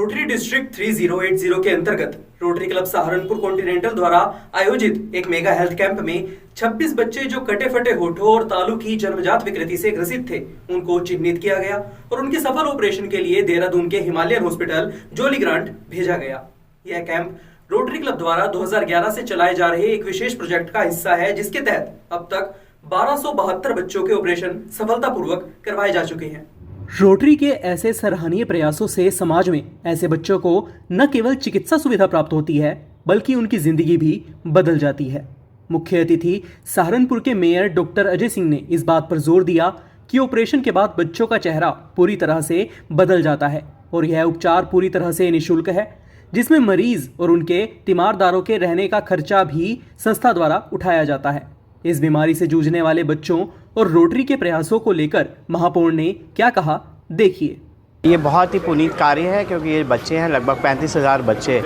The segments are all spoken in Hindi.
रोटरी डिस्ट्रिक्ट 3080 के अंतर्गत रोटरी क्लब सहारनपुर कॉन्टिनेंटल द्वारा आयोजित एक मेगा हेल्थ कैंप में 26 बच्चे जो कटे फटे होठों और तालू की जन्मजात विकृति से ग्रसित थे, उनको चिन्हित किया गया और उनके सफल ऑपरेशन के लिए देहरादून के हिमालयन हॉस्पिटल जोली ग्रांट भेजा गया। यह कैंप रोटरी क्लब द्वारा 2011 से चलाए जा रहे एक विशेष प्रोजेक्ट का हिस्सा है, जिसके तहत अब तक 1272 बच्चों के ऑपरेशन सफलतापूर्वक करवाए जा चुके हैं। रोटरी के ऐसे सराहनीय प्रयासों से समाज में ऐसे बच्चों को न केवल चिकित्सा सुविधा प्राप्त होती है, बल्कि उनकी जिंदगी भी बदल जाती है। मुख्य अतिथि सहारनपुर के मेयर डॉक्टर अजय सिंह ने इस बात पर जोर दिया कि ऑपरेशन के बाद बच्चों का चेहरा पूरी तरह से बदल जाता है और यह उपचार पूरी तरह से निःशुल्क है, जिसमें मरीज और उनके तीमारदारों के रहने का खर्चा भी संस्था द्वारा उठाया जाता है। इस बीमारी से जूझने वाले बच्चों और रोटरी के प्रयासों को लेकर महापौर ने क्या कहा, देखिए। ये बहुत ही पुनीत कार्य है, क्योंकि ये बच्चे हैं, लगभग 35,000 बच्चे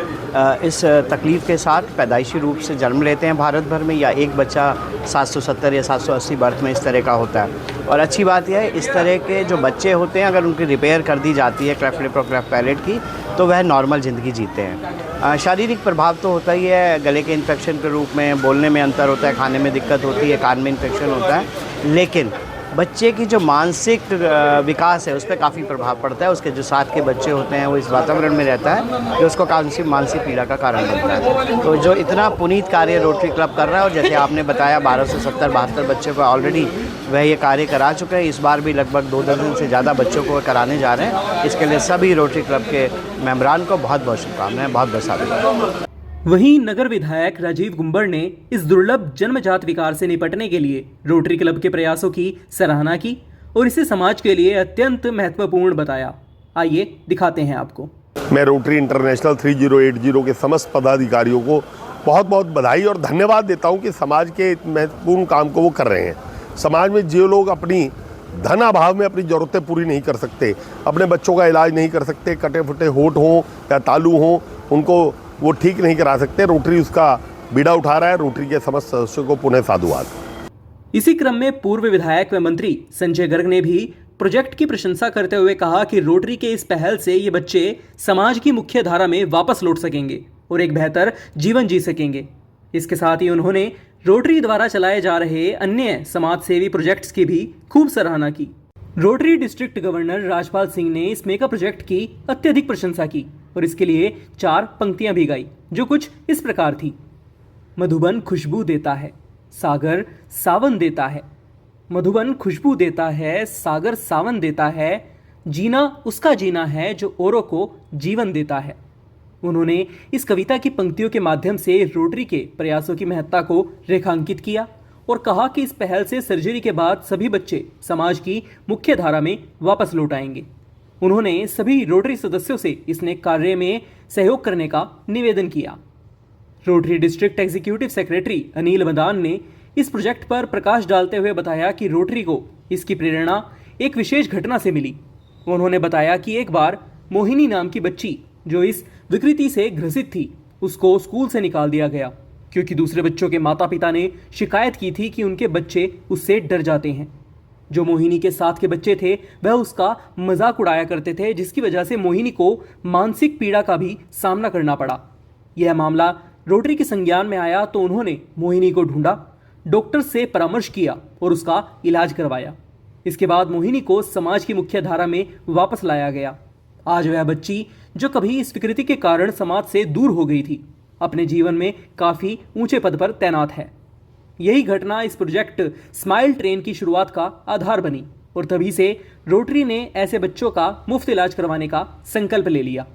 इस तकलीफ़ के साथ पैदाइशी रूप से जन्म लेते हैं भारत भर में, या एक बच्चा 770 या 780 बर्थ में इस तरह का होता है। और अच्छी बात यह है, इस तरह के जो बच्चे होते हैं, अगर उनकी रिपेयर कर दी जाती है क्लेफ्ट लिप और क्लेफ्ट पैलेट की, तो वह नॉर्मल ज़िंदगी जीते हैं। शारीरिक प्रभाव तो होता ही है, गले के इन्फेक्शन के रूप में, बोलने में अंतर होता है, खाने में दिक्कत होती है, कान में इन्फेक्शन होता है, लेकिन बच्चे की जो मानसिक विकास है उस पर काफ़ी प्रभाव पड़ता है। उसके जो साथ के बच्चे होते हैं वो इस वातावरण में रहता है जो उसको काफ़ी मानसिक पीड़ा का कारण बनता है। तो जो इतना पुनीत कार्य रोटरी क्लब कर रहा है, और जैसे आपने बताया 1270-72 बच्चों को ऑलरेडी वह ये कार्य करा चुके हैं, इस बार भी लगभग 2 दर्जन से ज़्यादा बच्चों को कराने जा रहे हैं। इसके लिए सभी रोटरी क्लब के मेम्बरान को बहुत बहुत शुभकामनाएं, बहुत बहुत साधुवाद। वहीं नगर विधायक राजीव गुंबर ने इस दुर्लभ जन्मजात विकार से निपटने के लिए रोटरी क्लब के प्रयासों की सराहना की और इसे समाज के लिए अत्यंत महत्वपूर्ण बताया। आइए दिखाते हैं आपको। मैं रोटरी इंटरनेशनल 3080 के समस्त पदाधिकारियों को बहुत बहुत बधाई और धन्यवाद देता हूं कि समाज के महत्वपूर्ण काम को वो कर रहे हैं। समाज में जो लोग अपनी धन अभाव में अपनी ज़रूरतें पूरी नहीं कर सकते, अपने बच्चों का इलाज नहीं कर सकते, कटे फटे होठ हों या तालू हों, उनको वो ठीक नहीं करा सकते, रोटरी उसका बीड़ा उठा रहा है। रोटरी के समस्त सदस्यों को पुनः साधुवाद। इसी क्रम में पूर्व विधायक व मंत्री संजय गर्ग ने भी प्रोजेक्ट की प्रशंसा करते हुए कहा कि रोटरी के इस पहल से ये बच्चे समाज की मुख्य धारा में वापस लौट सकेंगे और एक बेहतर जीवन जी सकेंगे। इसके साथ ही उन्होंने रोटरी द्वारा चलाए जा रहे अन्य समाज सेवी प्रोजेक्ट्स की भी खूब सराहना की। Rotary district governor Rajpal Singh ने इस मेगा प्रोजेक्ट की अत्यधिक प्रशंसा की और इसके लिए 4 पंक्तियां भी गाई, जो कुछ इस प्रकार थी। मधुबन खुशबू देता है, सागर सावन देता है। मधुबन खुशबू देता है, सागर सावन देता है। जीना उसका जीना है जो औरों को जीवन देता है। उन्होंने इस कविता की पंक्तियों के माध्यम से रोटरी के प्रयासों की महत्ता को रेखांकित किया और कहा कि इस पहल से सर्जरी के बाद सभी बच्चे समाज की मुख्य धारा में वापस लौट आएंगे। उन्होंने सभी रोटरी सदस्यों से इस नेक कार्य में सहयोग करने का निवेदन किया। Rotary district executive secretary Anil Madan ने इस प्रोजेक्ट पर प्रकाश डालते हुए बताया कि रोटरी को इसकी प्रेरणा एक विशेष घटना से मिली। उन्होंने बताया कि एक बार मोहिनी नाम की बच्ची जो इस विकृति से ग्रसित थी, उसको स्कूल से निकाल दिया गया, क्योंकि दूसरे बच्चों के माता पिता ने शिकायत की थी कि उनके बच्चे उससे डर जाते हैं। जो मोहिनी के साथ के बच्चे थे वह उसका मजाक उड़ाया करते थे, जिसकी वजह से मोहिनी को मानसिक पीड़ा का भी सामना करना पड़ा। यह मामला रोटरी के संज्ञान में आया तो उन्होंने मोहिनी को ढूंढा, डॉक्टर से परामर्श किया और उसका इलाज करवाया। इसके बाद मोहिनी को समाज की मुख्य धारा में वापस लाया गया। आज वह बच्ची जो कभी इस विकृति के कारण समाज से दूर हो गई थी, अपने जीवन में काफ़ी ऊंचे पद पर तैनात है। यही घटना इस प्रोजेक्ट स्माइल ट्रेन की शुरुआत का आधार बनी और तभी से रोटरी ने ऐसे बच्चों का मुफ्त इलाज करवाने का संकल्प ले लिया।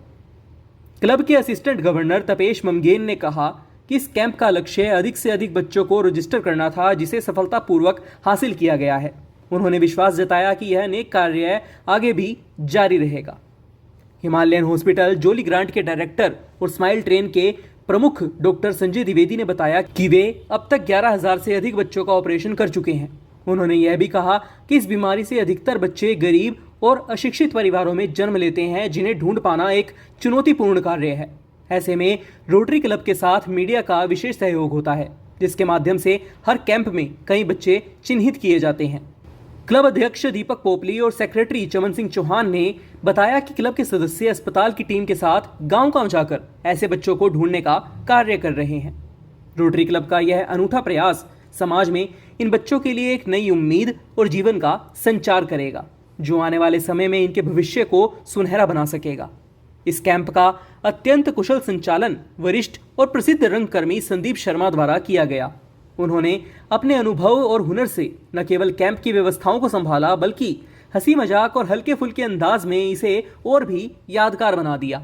क्लब के असिस्टेंट गवर्नर तपेश ममगेन ने कहा कि इस कैंप का लक्ष्य अधिक से अधिक बच्चों को रजिस्टर करना था, जिसे सफलतापूर्वक हासिल किया गया है। उन्होंने विश्वास जताया कि यह नेक कार्य आगे भी जारी रहेगा। हिमालयन हॉस्पिटल जोली ग्रांट के डायरेक्टर और स्माइल ट्रेन के प्रमुख डॉक्टर संजय द्विवेदी ने बताया कि वे अब तक 11,000 से अधिक बच्चों का ऑपरेशन कर चुके हैं। उन्होंने यह भी कहा कि इस बीमारी से अधिकतर बच्चे गरीब और अशिक्षित परिवारों में जन्म लेते हैं, जिन्हें ढूंढ पाना एक चुनौतीपूर्ण कार्य है। ऐसे में रोटरी क्लब के साथ मीडिया का विशेष सहयोग होता है, जिसके माध्यम से हर कैंप में कई बच्चे चिन्हित किए जाते हैं। क्लब अध्यक्ष दीपक पोपली और सेक्रेटरी चमन सिंह चौहान ने बताया कि क्लब के सदस्य अस्पताल की टीम के साथ गांव-गांव जाकर ऐसे बच्चों को ढूंढने का कार्य कर रहे हैं। रोटरी क्लब का यह अनूठा प्रयास समाज में इन बच्चों के लिए एक नई उम्मीद और जीवन का संचार करेगा, जो आने वाले समय में इनके भविष्य को सुनहरा बना सकेगा। इस कैंप का अत्यंत कुशल संचालन वरिष्ठ और प्रसिद्ध रंगकर्मी संदीप शर्मा द्वारा किया गया। उन्होंने अपने अनुभव और हुनर से न केवल कैंप की व्यवस्थाओं को संभाला, बल्कि हंसी मजाक और हल्के फुल्के अंदाज में इसे और भी यादगार बना दिया।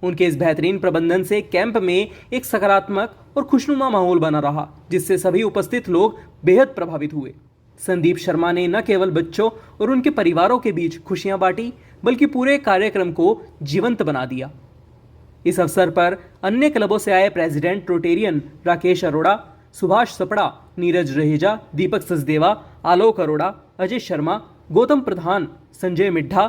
उनके इस बेहतरीन प्रबंधन से कैंप में एक सकारात्मक और खुशनुमा माहौल बना रहा, जिससे सभी उपस्थित लोग बेहद प्रभावित हुए। संदीप शर्मा ने न केवल बच्चों और उनके परिवारों के बीच खुशियां बांटी, बल्कि पूरे कार्यक्रम को जीवंत बना दिया। इस अवसर पर अन्य क्लबों से आए प्रेसिडेंट रोटेरियन राकेश अरोड़ा, सुभाष सपड़ा, नीरज रहेजा, दीपक सचदेवा, आलोक अरोड़ा, अजय शर्मा, गौतम प्रधान, संजय मिड्ढा,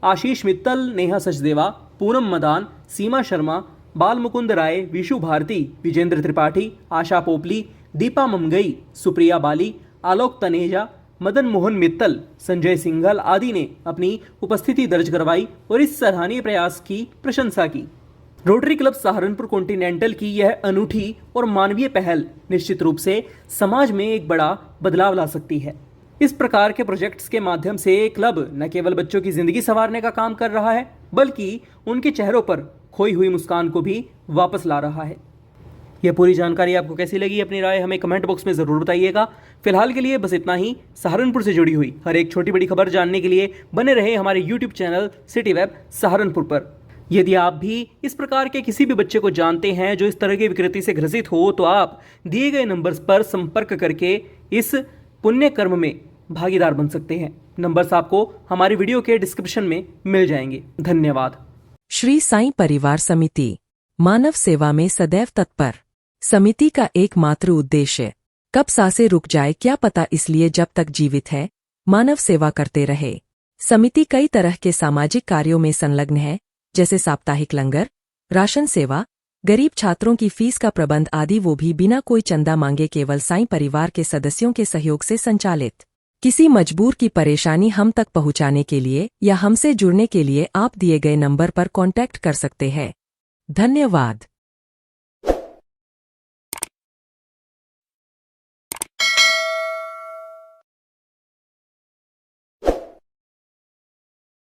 आशीष मित्तल, नेहा सचदेवा, पूनम मदान, सीमा शर्मा, बाल मुकुंद राय, विशु भारती, विजेंद्र त्रिपाठी, आशा पोपली, दीपा ममगई, सुप्रिया बाली, आलोक तनेजा, मदन मोहन मित्तल, संजय सिंघल आदि ने अपनी उपस्थिति दर्ज करवाई और इस सराहनीय प्रयास की प्रशंसा की। रोटरी क्लब सहारनपुर कॉन्टिनेंटल की यह अनूठी और मानवीय पहल निश्चित रूप से समाज में एक बड़ा बदलाव ला सकती है। इस प्रकार के प्रोजेक्ट्स के माध्यम से क्लब न केवल बच्चों की जिंदगी संवारने का काम कर रहा है, बल्कि उनके चेहरों पर खोई हुई मुस्कान को भी वापस ला रहा है। यह पूरी जानकारी आपको कैसी लगी, अपनी राय हमें कमेंट बॉक्स में ज़रूर बताइएगा। फिलहाल के लिए बस इतना ही। सहारनपुर से जुड़ी हुई हर एक छोटी बड़ी खबर जानने के लिए बने रहे हमारे YouTube channel city web Saharanpur पर। यदि आप भी इस प्रकार के किसी भी बच्चे को जानते हैं जो इस तरह की विकृति से ग्रसित हो, तो आप दिए गए नंबर्स पर संपर्क करके इस पुण्य कर्म में भागीदार बन सकते हैं। नंबर्स आपको हमारी वीडियो के डिस्क्रिप्शन में मिल जाएंगे। धन्यवाद। श्री साईं परिवार समिति मानव सेवा में सदैव तत्पर। समिति का एकमात्र उद्देश्य कब सांसें रुक जाए क्या पता, इसलिए जब तक जीवित है मानव सेवा करते रहे। समिति कई तरह के सामाजिक कार्यों में संलग्न है, जैसे साप्ताहिक लंगर, राशन सेवा, गरीब छात्रों की फीस का प्रबंध आदि, वो भी बिना कोई चंदा मांगे केवल साईं परिवार के सदस्यों के सहयोग से संचालित। किसी मजबूर की परेशानी हम तक पहुंचाने के लिए या हमसे जुड़ने के लिए आप दिए गए नंबर पर कांटेक्ट कर सकते हैं। धन्यवाद।